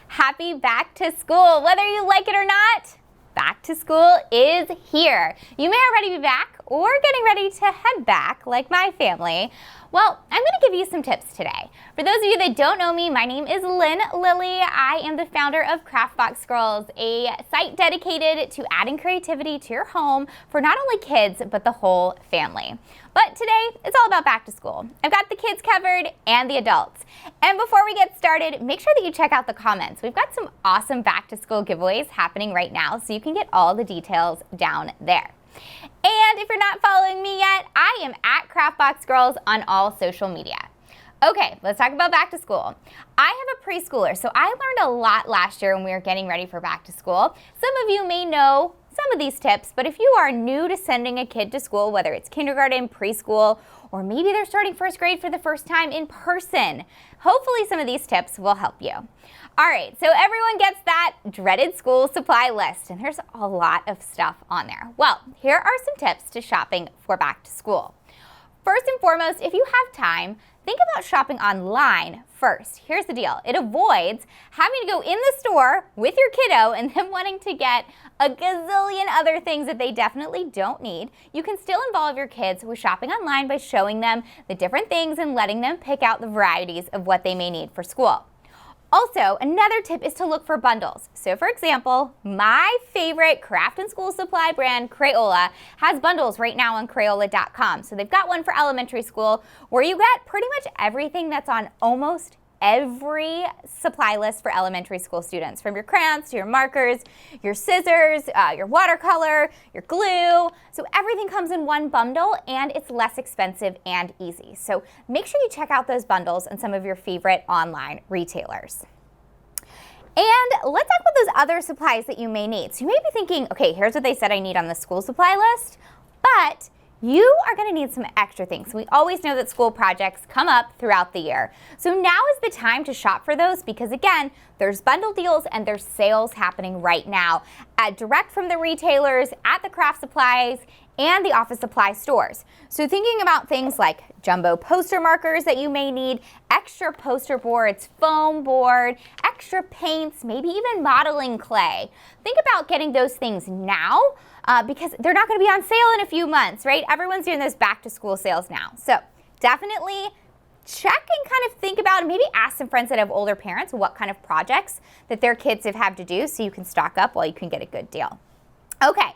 Happy back to school. Whether you like it or not, back to school is here. You may already be back or getting ready to head back like my family. Well, I'm going to give you some tips today. For those of you that don't know me, my name is Lynn Lilly. I am the founder of Craftbox Girls, a site dedicated to adding creativity to your home for not only kids, but the whole family. But today, it's all about back to school. I've got the kids covered and the adults. And before we get started, make sure that you check out the comments. We've got some awesome back to school giveaways happening right now, so you can get all the details down there. And if you're not following me yet, I am at Craftbox Girls on all social media. Okay, let's talk about back to school. I have a preschooler, so I learned a lot last year when we were getting ready for back to school. Some of you may know some of these tips, but if you are new to sending a kid to school, whether it's kindergarten, preschool, or maybe they're starting first grade for the first time in person, hopefully some of these tips will help you. All right, so everyone gets that dreaded school supply list, and there's a lot of stuff on there. Well, here are some tips to shopping for back to school. First and foremost, if you have time, think about shopping online first. Here's the deal. It avoids having to go in the store with your kiddo and then wanting to get a gazillion other things that they definitely don't need. You can still involve your kids with shopping online by showing them the different things and letting them pick out the varieties of what they may need for school. Also, another tip is to look for bundles. So for example, my favorite craft and school supply brand, Crayola, has bundles right now on Crayola.com. So they've got one for elementary school where you get pretty much everything that's on almost every supply list for elementary school students, from your crayons to your markers, your scissors, your watercolor, your glue. So everything comes in one bundle and it's less expensive and easy. So make sure you check out those bundles on some of your favorite online retailers. And let's talk about those other supplies that you may need. So you may be thinking, okay, here's what they said I need on the school supply list, but you are going to need some extra things. We always know that school projects come up throughout the year. So now is the time to shop for those because, again, there's bundle deals and there's sales happening right now direct from the retailers, at the craft supplies, and the office supply stores. So thinking about things like jumbo poster markers that you may need, extra poster boards, foam board, extra paints, maybe even modeling clay. Think about getting those things now because they're not going to be on sale in a few months, right? Everyone's doing those back to school sales now. So definitely check and kind of think about and maybe ask some friends that have older parents what kind of projects that their kids have had to do so you can stock up while you can get a good deal. Okay.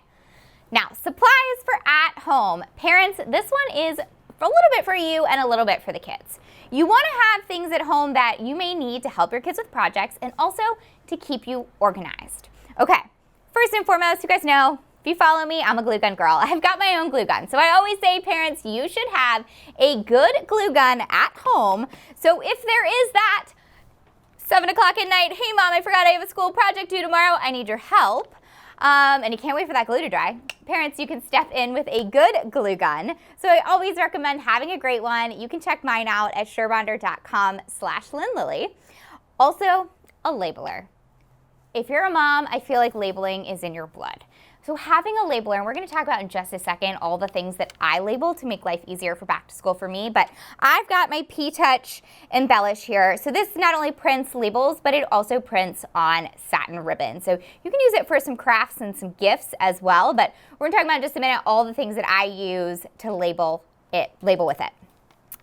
Now, supplies for at home. Parents, this one is a little bit for you and a little bit for the kids. You want to have things at home that you may need to help your kids with projects and also to keep you organized. Okay, first and foremost, you guys know, if you follow me, I'm a glue gun girl. I've got my own glue gun. So I always say, parents, you should have a good glue gun at home. So if there is that 7 o'clock at night, hey mom, I forgot I have a school project due tomorrow, I need your help. And you can't wait for that glue to dry. Parents, you can step in with a good glue gun. So I always recommend having a great one. You can check mine out at surebonder.com/LynnLilly. Also, a labeler. If you're a mom, I feel like labeling is in your blood. So having a labeler, and we're going to talk about in just a second all the things that I label to make life easier for back to school for me, but I've got my P-Touch Embellish here. So this not only prints labels, but it also prints on satin ribbon. So you can use it for some crafts and some gifts as well, but we're going to talk about in just a minute all the things that I use to label with it.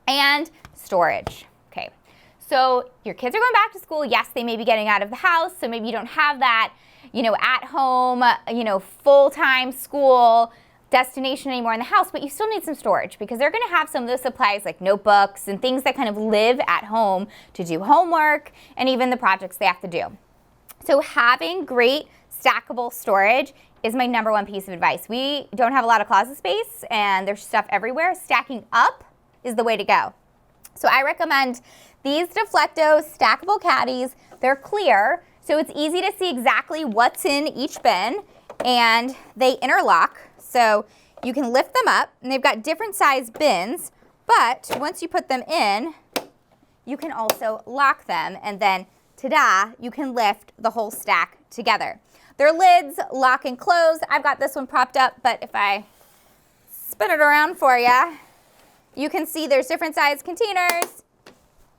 And storage. Okay, so your kids are going back to school. Yes, they may be getting out of the house, so maybe you don't have that at home, full-time school destination anymore in the house, but you still need some storage because they're going to have some of those supplies like notebooks and things that kind of live at home to do homework and even the projects they have to do. So having great stackable storage is my number one piece of advice. We don't have a lot of closet space and there's stuff everywhere. Stacking up is the way to go. So I recommend these Deflecto stackable caddies. They're clear, so it's easy to see exactly what's in each bin, and they interlock, so you can lift them up, and they've got different size bins, but once you put them in, you can also lock them, and then, ta-da, you can lift the whole stack together. Their lids lock and close. I've got this one propped up, but if I spin it around for you, you can see there's different size containers,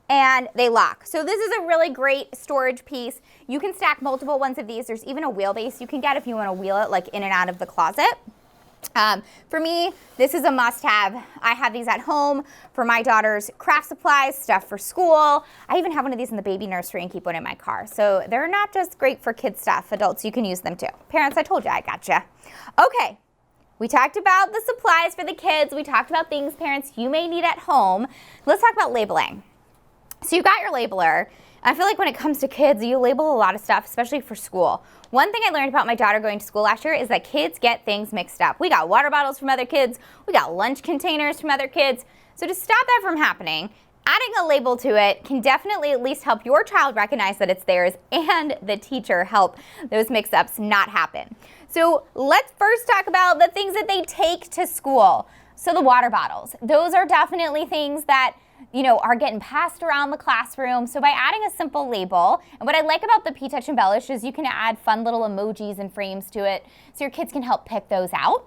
and they lock. So this is a really great storage piece. You can stack multiple ones of these. There's even a wheelbase you can get if you want to wheel it like in and out of the closet. For me, this is a must-have. I have these at home for my daughter's craft supplies, stuff for school. I even have one of these in the baby nursery and keep one in my car. So they're not just great for kids stuff. Adults, you can use them too. Parents, I told you, I gotcha. Okay, we talked about the supplies for the kids. We talked about things, parents, you may need at home. Let's talk about labeling. So you got your labeler. I feel like when it comes to kids, you label a lot of stuff, especially for school. One thing I learned about my daughter going to school last year is that kids get things mixed up. We got water bottles from other kids. We got lunch containers from other kids. So to stop that from happening, adding a label to it can definitely at least help your child recognize that it's theirs and the teacher help those mix-ups not happen. So let's first talk about the things that they take to school. So the water bottles, those are definitely things that are getting passed around the classroom. So by adding a simple label, and what I like about the P-Touch Embellish is you can add fun little emojis and frames to it so your kids can help pick those out.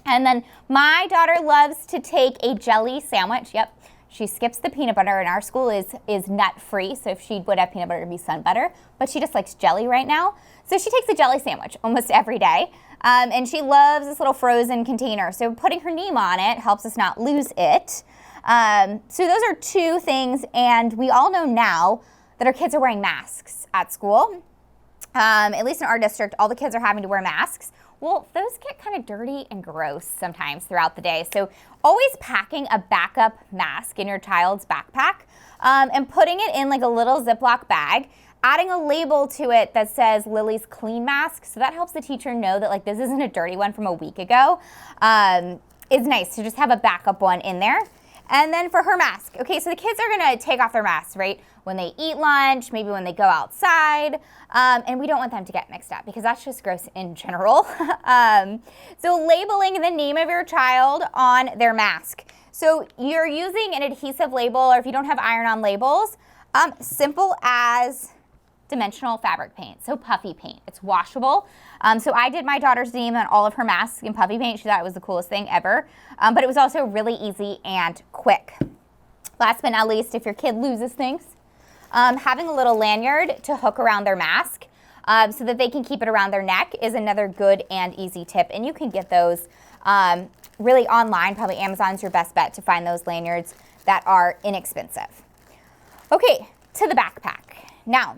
And then my daughter loves to take a jelly sandwich. Yep, she skips the peanut butter, and our school is nut-free, so if she would have peanut butter, it would be sun butter, but she just likes jelly right now. So she takes a jelly sandwich almost every day, and she loves this little frozen container. So putting her name on it helps us not lose it. So those are two things, and we all know now that our kids are wearing masks at school. At least in our district, all the kids are having to wear masks. Well, those get kind of dirty and gross sometimes throughout the day. So always packing a backup mask in your child's backpack and putting it in like a little Ziploc bag, adding a label to it that says Lily's Clean Mask. So that helps the teacher know that like this isn't a dirty one from a week ago. It's nice to just have a backup one in there. And then for her mask, okay, so the kids are gonna take off their masks, right? When they eat lunch, maybe when they go outside, and we don't want them to get mixed up because that's just gross in general. So labeling the name of your child on their mask. So you're using an adhesive label, or if you don't have iron-on labels, simple as dimensional fabric paint, so puffy paint. It's washable. So I did my daughter's name on all of her masks in puffy paint. She thought it was the coolest thing ever. But it was also really easy and quick. Last but not least, if your kid loses things, having a little lanyard to hook around their mask so that they can keep it around their neck is another good and easy tip. And you can get those really online. Probably Amazon's your best bet to find those lanyards that are inexpensive. Okay, to the backpack. Now,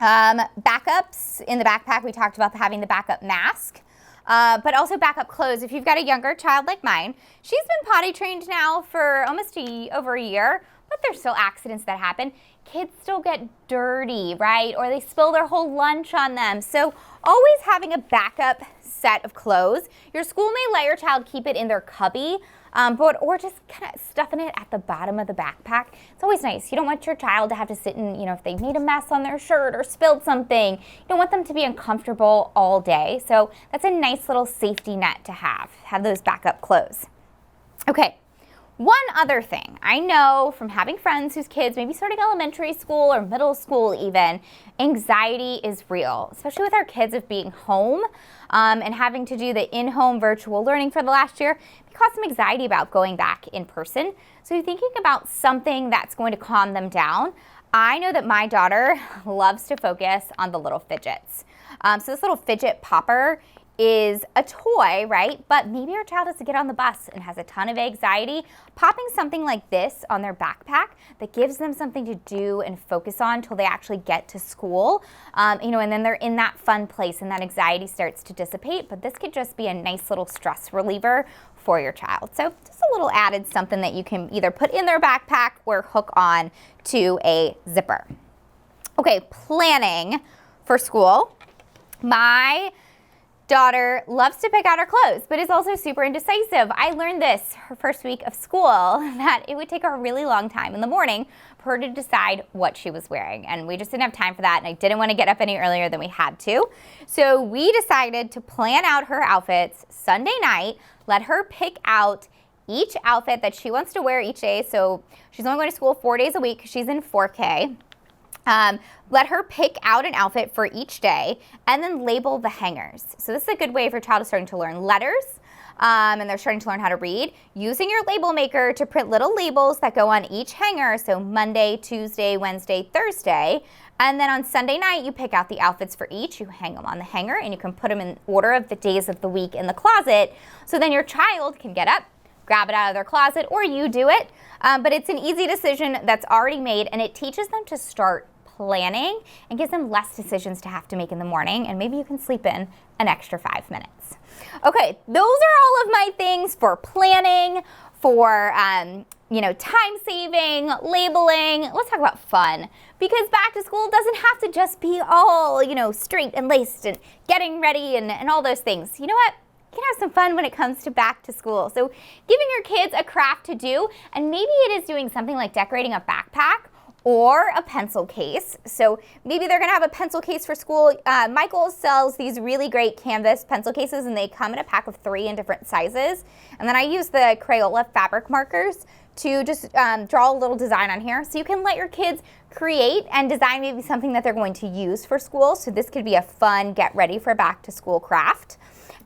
backups in the backpack, we talked about having the backup mask, but also backup clothes. If you've got a younger child like mine, she's been potty trained now for almost over a year, but there's still accidents that happen. Kids still get dirty, right? Or they spill their whole lunch on them. So always having a backup set of clothes. Your school may let your child keep it in their cubby, or just kind of stuffing it at the bottom of the backpack. It's always nice. You don't want your child to have to sit in, if they've made a mess on their shirt or spilled something, you don't want them to be uncomfortable all day. So that's a nice little safety net to have those backup clothes. Okay. One other thing, I know from having friends whose kids maybe starting elementary school or middle school even, anxiety is real, especially with our kids of being home and having to do the in-home virtual learning for the last year. It caused some anxiety about going back in person. So you're thinking about something that's going to calm them down. I know that my daughter loves to focus on the little fidgets. So this little fidget popper is a toy, right? But maybe your child has to get on the bus and has a ton of anxiety. Popping something like this on their backpack that gives them something to do and focus on until they actually get to school, and then they're in that fun place and that anxiety starts to dissipate. But this could just be a nice little stress reliever for your child. So just a little added something that you can either put in their backpack or hook on to a zipper. Okay, planning for school. My daughter loves to pick out her clothes, but is also super indecisive. I learned this her first week of school, that it would take her a really long time in the morning for her to decide what she was wearing. And we just didn't have time for that, and I didn't want to get up any earlier than we had to. So we decided to plan out her outfits Sunday night, let her pick out each outfit that she wants to wear each day. So she's only going to school 4 days a week. She's in 4K. Let her pick out an outfit for each day and then label the hangers. So this is a good way for your child is starting to learn letters. and they're starting to learn how to read, using your label maker to print little labels that go on each hanger, so Monday, Tuesday, Wednesday, Thursday. And then on Sunday night, you pick out the outfits for each, you hang them on the hanger, and you can put them in order of the days of the week in the closet, so then your child can get up, grab it out of their closet, or you do it. But it's an easy decision that's already made, and it teaches them to start planning and gives them less decisions to have to make in the morning, and maybe you can sleep in an extra 5 minutes. Okay, those are all of my things for planning, for time saving, labeling. Let's talk about fun, because back to school doesn't have to just be all, straight and laced and getting ready and all those things. You know what? You can have some fun when it comes to back to school. So giving your kids a craft to do, and maybe it is doing something like decorating a backpack or a pencil case. So maybe they're gonna have a pencil case for school. Michael sells these really great canvas pencil cases, and they come in a pack of 3 in different sizes. And then I use the Crayola fabric markers to just draw a little design on here. So you can let your kids create and design maybe something that they're going to use for school. So this could be a fun, get ready for back to school craft.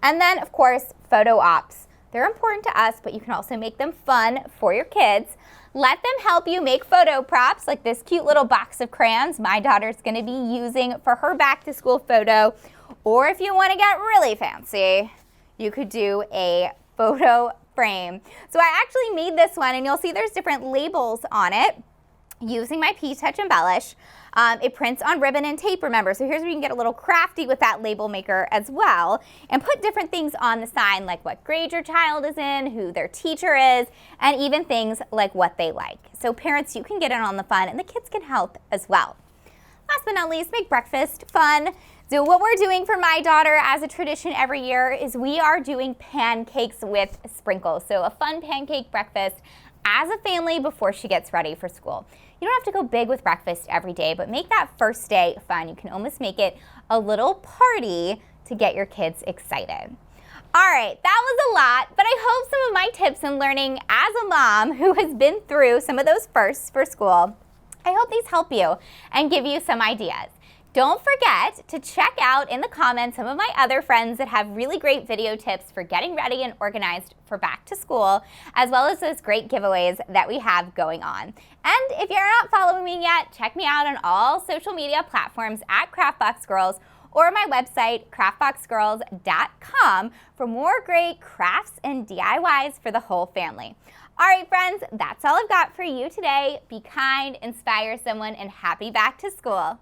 And then of course, photo ops. They're important to us, but you can also make them fun for your kids. Let them help you make photo props, like this cute little box of crayons my daughter's gonna be using for her back to school photo. Or if you wanna get really fancy, you could do a photo frame. So I actually made this one, and you'll see there's different labels on it using my P-Touch Embellish. It prints on ribbon and tape, remember. So here's where you can get a little crafty with that label maker as well, and put different things on the sign, like what grade your child is in, who their teacher is, and even things like what they like. So parents, you can get in on the fun, and the kids can help as well. Last but not least, make breakfast fun. So what we're doing for my daughter as a tradition every year is we are doing pancakes with sprinkles. So a fun pancake breakfast as a family before she gets ready for school. You don't have to go big with breakfast every day, but make that first day fun. You can almost make it a little party to get your kids excited. All right, that was a lot, but I hope some of my tips in learning as a mom who has been through some of those firsts for school, I hope these help you and give you some ideas. Don't forget to check out in the comments some of my other friends that have really great video tips for getting ready and organized for back to school, as well as those great giveaways that we have going on. And if you're not following me yet, check me out on all social media platforms at CraftBox Girls, or my website, craftboxgirls.com, for more great crafts and DIYs for the whole family. All right, friends, that's all I've got for you today. Be kind, inspire someone, and happy back to school.